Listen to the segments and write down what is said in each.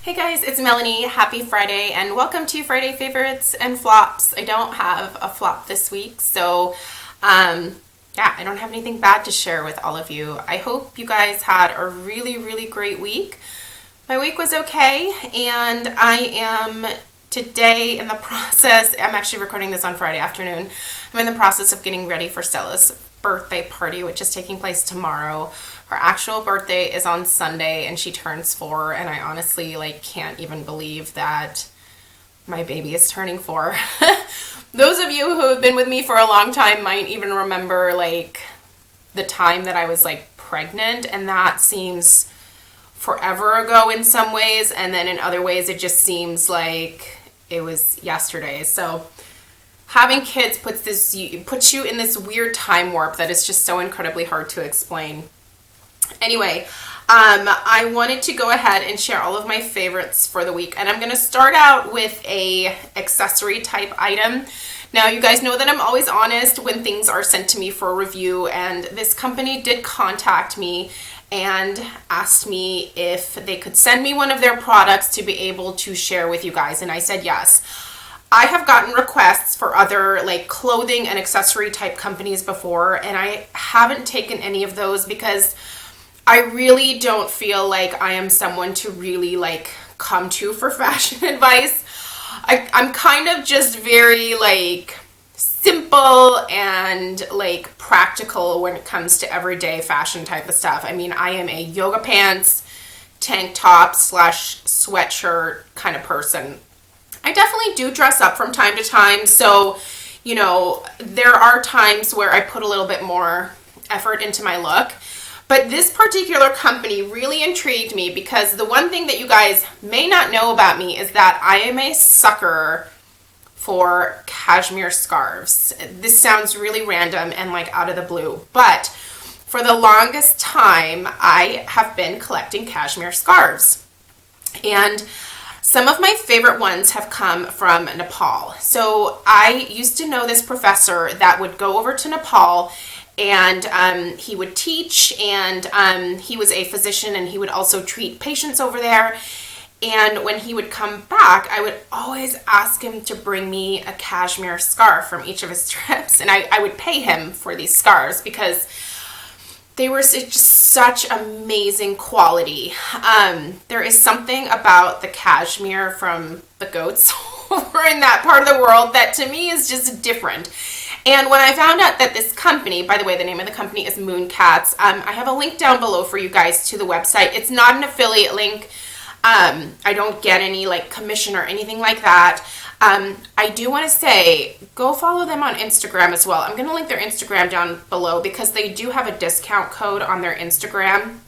Hey guys, it's Melanie. Happy Friday and welcome to Friday Favorites and Flops. I don't have a flop this week, so I don't have anything bad to share with all of you. I hope you guys had a really great week. My week was okay, and I am today in the process, I'm actually recording this on Friday afternoon. I'm in the process of getting ready for Stella's birthday party, which is taking place tomorrow. Her actual birthday is on Sunday and she turns 4, and I honestly can't even believe that my baby is turning 4. Those of you who have been with me for a long time might even remember the time that I was pregnant, and that seems forever ago in some ways, and then in other ways it just seems like it was yesterday. So having kids puts you in this weird time warp that is just so incredibly hard to explain. Anyway, I wanted to go ahead and share all of my favorites for the week, and I'm going to start out with a accessory type item. Now, you guys know that I'm always honest when things are sent to me for review, and this company did contact me and asked me if they could send me one of their products to be able to share with you guys, and I said yes. I have gotten requests for other clothing and accessory type companies before, and I haven't taken any of those because I really don't feel like I am someone to really come to for fashion advice. I'm kind of just very simple and practical when it comes to everyday fashion type of stuff. I mean, I am a yoga pants, tank top / sweatshirt kind of person. I definitely do dress up from time to time, so there are times where I put a little bit more effort into my look. But this particular company really intrigued me because the one thing that you guys may not know about me is that I am a sucker for cashmere scarves. This sounds really random and out of the blue, but for the longest time I have been collecting cashmere scarves. And some of my favorite ones have come from Nepal. So I used to know this professor that would go over to Nepal, and he would teach, and he was a physician, and he would also treat patients over there. And when he would come back, I would always ask him to bring me a cashmere scarf from each of his trips, and I would pay him for these scarves because they were just such amazing quality. There is something about the cashmere from the goats over in that part of the world that to me is just different. And when I found out that this company, by the way, the name of the company is Mooncats, I have a link down below for you guys to the website. It's not an affiliate link. I don't get any commission or anything like that. I do want to say, go follow them on Instagram as well. I'm going to link their Instagram down below because they do have a discount code on their Instagram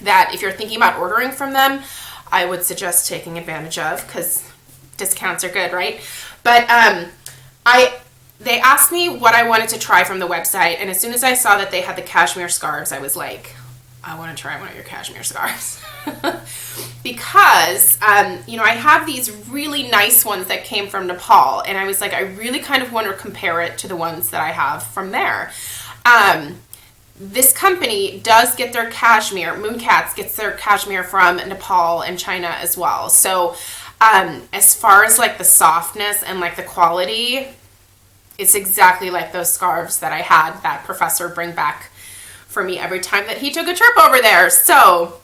that if you're thinking about ordering from them, I would suggest taking advantage of because discounts are good, right? But they asked me what I wanted to try from the website, and as soon as I saw that they had the cashmere scarves, I was like, I want to try one of your cashmere scarves. Because, I have these really nice ones that came from Nepal, and I was like, I really kind of want to compare it to the ones that I have from there. This company does get their cashmere, Mooncats gets their cashmere from Nepal and China as well. So, as far as the softness and the quality, it's exactly like those scarves that I had that professor bring back for me every time that he took a trip over there. So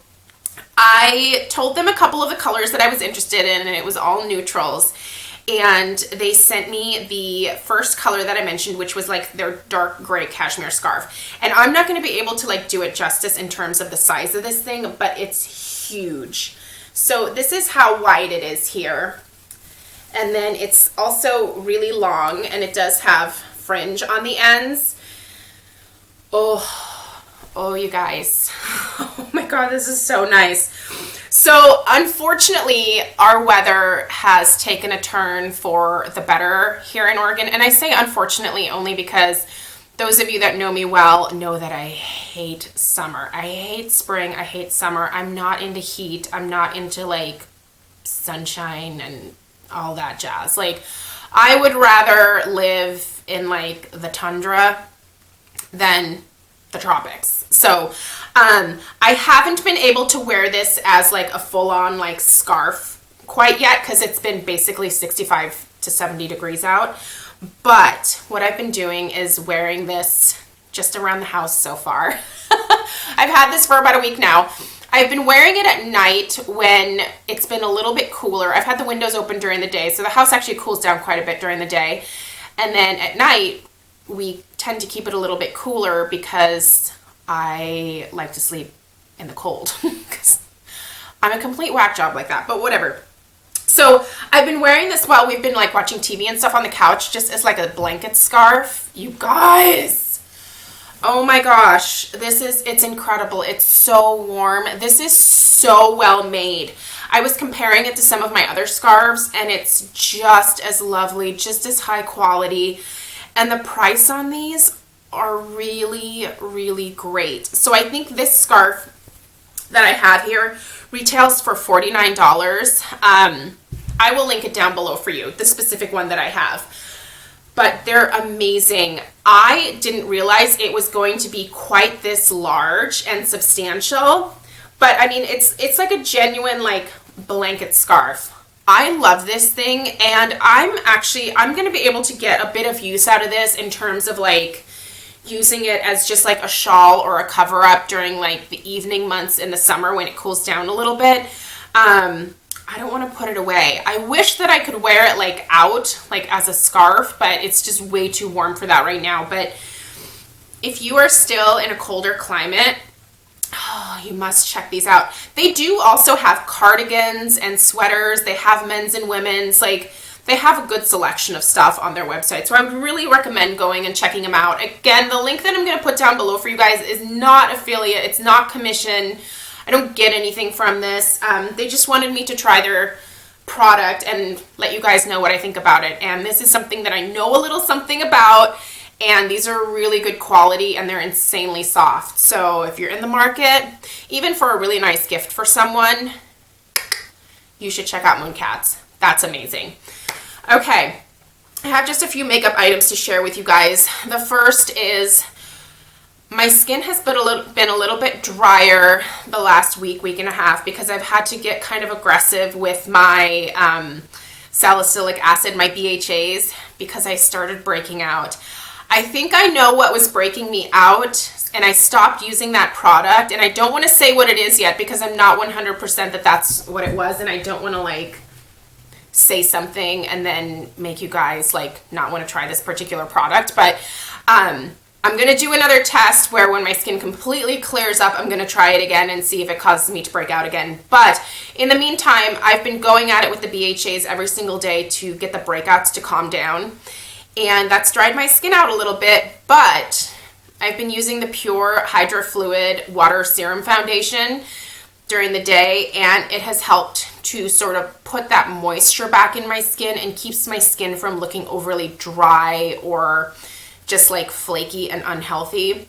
I told them a couple of the colors that I was interested in, and it was all neutrals. And they sent me the first color that I mentioned, which was their dark gray cashmere scarf. And I'm not going to be able to do it justice in terms of the size of this thing, but it's huge. So this is how wide it is here. And then it's also really long, and it does have fringe on the ends. Oh, you guys. Oh my God, this is so nice. So unfortunately, our weather has taken a turn for the better here in Oregon. And I say unfortunately only because those of you that know me well know that I hate summer. I hate spring. I hate summer. I'm not into heat. I'm not into sunshine and all that jazz. I would rather live in the tundra than the tropics. So I haven't been able to wear this as like a full-on like scarf quite yet because it's been basically 65 to 70 degrees out. But what I've been doing is wearing this just around the house so far. I've had this for about a week now. I've been wearing it at night when it's been a little bit cooler. I've had the windows open during the day, so the house actually cools down quite a bit during the day. And then at night, we tend to keep it a little bit cooler because I like to sleep in the cold. Because I'm a complete whack job like that, but whatever. So I've been wearing this while we've been like watching TV and stuff on the couch, just as like a blanket scarf. You guys, oh my gosh, it's incredible. It's so warm. This is so well made. I was comparing it to some of my other scarves and it's just as lovely, just as high quality. And the price on these are really, really great. So I think this scarf that I have here retails for $49. I will link it down below for you, the specific one that I have. But they're amazing. I didn't realize it was going to be quite this large and substantial. But I mean, it's like a genuine like blanket scarf. I love this thing, and I'm going to be able to get a bit of use out of this in terms of like using it as just like a shawl or a cover up during like the evening months in the summer when it cools down a little bit. I don't want to put it away. I wish that I could wear it like out, like as a scarf, but it's just way too warm for that right now. But if you are still in a colder climate, oh, you must check these out. They do also have cardigans and sweaters. They have men's and women's. Like, they have a good selection of stuff on their website. So I would really recommend going and checking them out. Again, the link that I'm going to put down below for you guys is not affiliate. It's not commission. I don't get anything from this. They just wanted me to try their product and let you guys know what I think about it. And this is something that I know a little something about. And these are really good quality and they're insanely soft. So if you're in the market, even for a really nice gift for someone, you should check out Mooncats. That's amazing. Okay, I have just a few makeup items to share with you guys. The first is my skin has been a little bit drier the last week and a half because I've had to get kind of aggressive with my salicylic acid, my BHAs, because I started breaking out. I think I know what was breaking me out and I stopped using that product, and I don't want to say what it is yet because I'm not 100% that that's what it was, and I don't want to like say something and then make you guys like not want to try this particular product. But I'm going to do another test where when my skin completely clears up, I'm going to try it again and see if it causes me to break out again. But in the meantime, I've been going at it with the BHAs every single day to get the breakouts to calm down. And that's dried my skin out a little bit, but I've been using the Pure Hydra Fluid Water Serum Foundation during the day, and it has helped to sort of put that moisture back in my skin and keeps my skin from looking overly dry or just like flaky and unhealthy.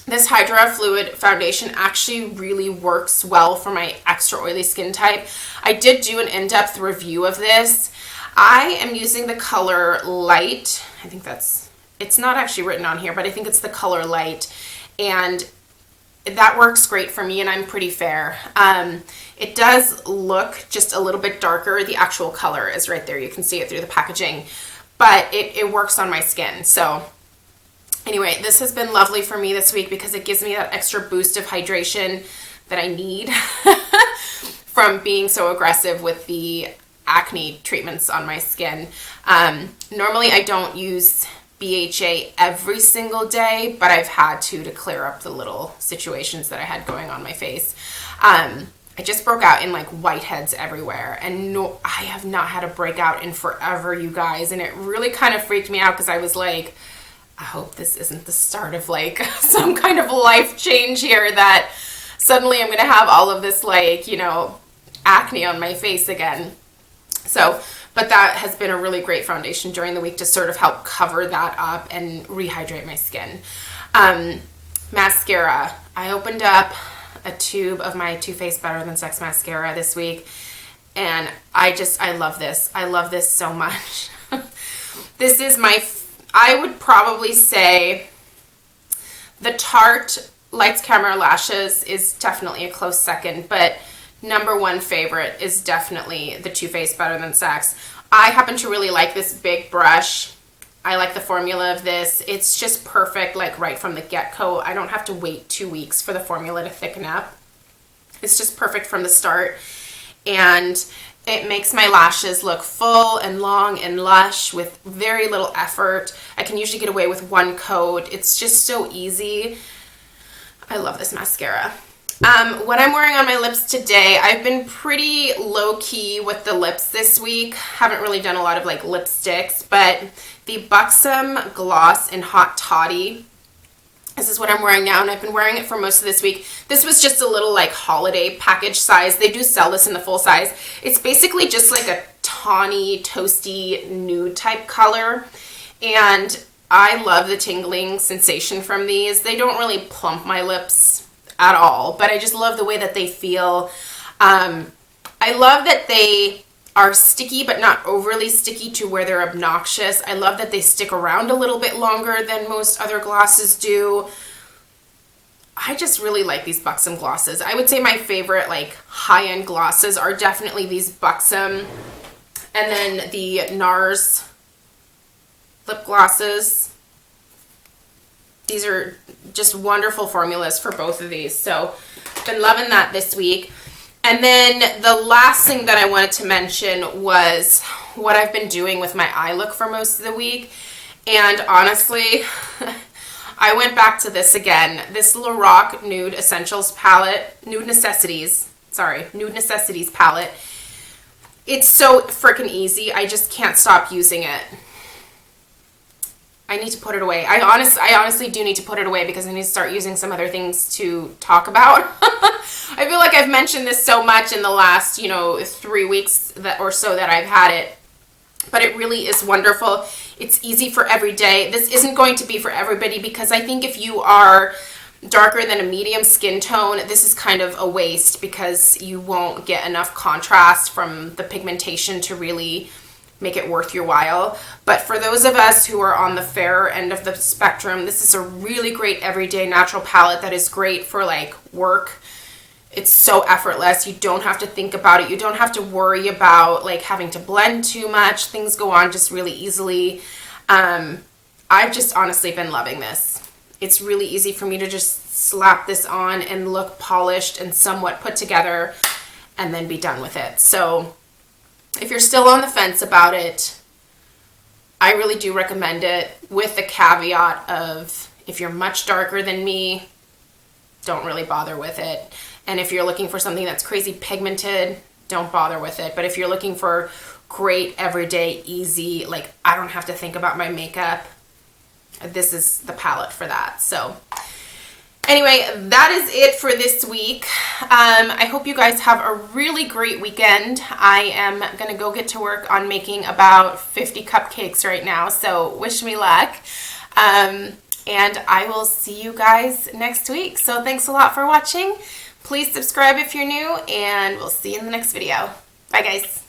This Hydra Fluid Foundation actually really works well for my extra oily skin type. I did do an in-depth review of this. I am using the color Light. I think it's not actually written on here, but I think it's the color Light. And that works great for me, and I'm pretty fair. It does look just a little bit darker. The actual color is right there. You can see it through the packaging, but it works on my skin. So anyway, this has been lovely for me this week because it gives me that extra boost of hydration that I need from being so aggressive with the acne treatments on my skin. Normally I don't use BHA every single day, but I've had to clear up the little situations that I had going on my face. I just broke out in like whiteheads everywhere, and no, I have not had a breakout in forever, you guys, and it really kind of freaked me out because I was like, I hope this isn't the start of like some kind of life change here that suddenly I'm going to have all of this like, you know, acne on my face again. So, but that has been a really great foundation during the week to sort of help cover that up and rehydrate my skin. Mascara. I opened up a tube of my Too Faced Better Than Sex mascara this week, and I love this. I love this so much. This is I would probably say The Tarte Lights Camera Lashes is definitely a close second, but number one favorite is definitely the Too Faced Better Than Sex. I happen to really like this big brush. I like the formula of this. It's just perfect, like right from the get-go. I don't have to wait 2 weeks for the formula to thicken up. It's just perfect from the start. And it makes my lashes look full and long and lush with very little effort. I can usually get away with one coat. It's just so easy. I love this mascara. What I'm wearing on my lips today, I've been pretty low-key with the lips this week. Haven't really done a lot of like lipsticks, but the Buxom Gloss in Hot Toddy, this is what I'm wearing now, and I've been wearing it for most of this week. This was just a little like holiday package size. They do sell this in the full size. It's basically just like a tawny, toasty, nude type color, and I love the tingling sensation from these. They don't really plump my lips at all, but I just love the way that they feel. I love that they are sticky, but not overly sticky to where they're obnoxious. I love that they stick around a little bit longer than most other glosses do. I just really like these Buxom glosses. I would say my favorite like high-end glosses are definitely these Buxom, and then the NARS lip glosses. These are just wonderful formulas for both of these. So been loving that this week. And then the last thing that I wanted to mention was what I've been doing with my eye look for most of the week. And honestly, I went back to this again. This Lorac Nude Essentials palette, Nude Necessities palette. It's so freaking easy. I just can't stop using it. I need to put it away. I honestly do need to put it away because I need to start using some other things to talk about. I feel like I've mentioned this so much in the last, 3 weeks or so that I've had it. But it really is wonderful. It's easy for every day. This isn't going to be for everybody because I think if you are darker than a medium skin tone, this is kind of a waste because you won't get enough contrast from the pigmentation to really make it worth your while. But for those of us who are on the fairer end of the spectrum, this is a really great everyday natural palette that is great for like work. It's so effortless. You don't have to think about it. You don't have to worry about like having to blend too much. Things go on just really easily. I've just honestly been loving this. It's really easy for me to just slap this on and look polished and somewhat put together and then be done with it. So if you're still on the fence about it, I really do recommend it, with the caveat of if you're much darker than me, don't really bother with it. And if you're looking for something that's crazy pigmented, don't bother with it. But if you're looking for great, everyday, easy, like I don't have to think about my makeup, this is the palette for that. So anyway, that is it for this week. I hope you guys have a really great weekend. I am going to go get to work on making about 50 cupcakes right now, so wish me luck. And I will see you guys next week. So thanks a lot for watching. Please subscribe if you're new, and we'll see you in the next video. Bye, guys.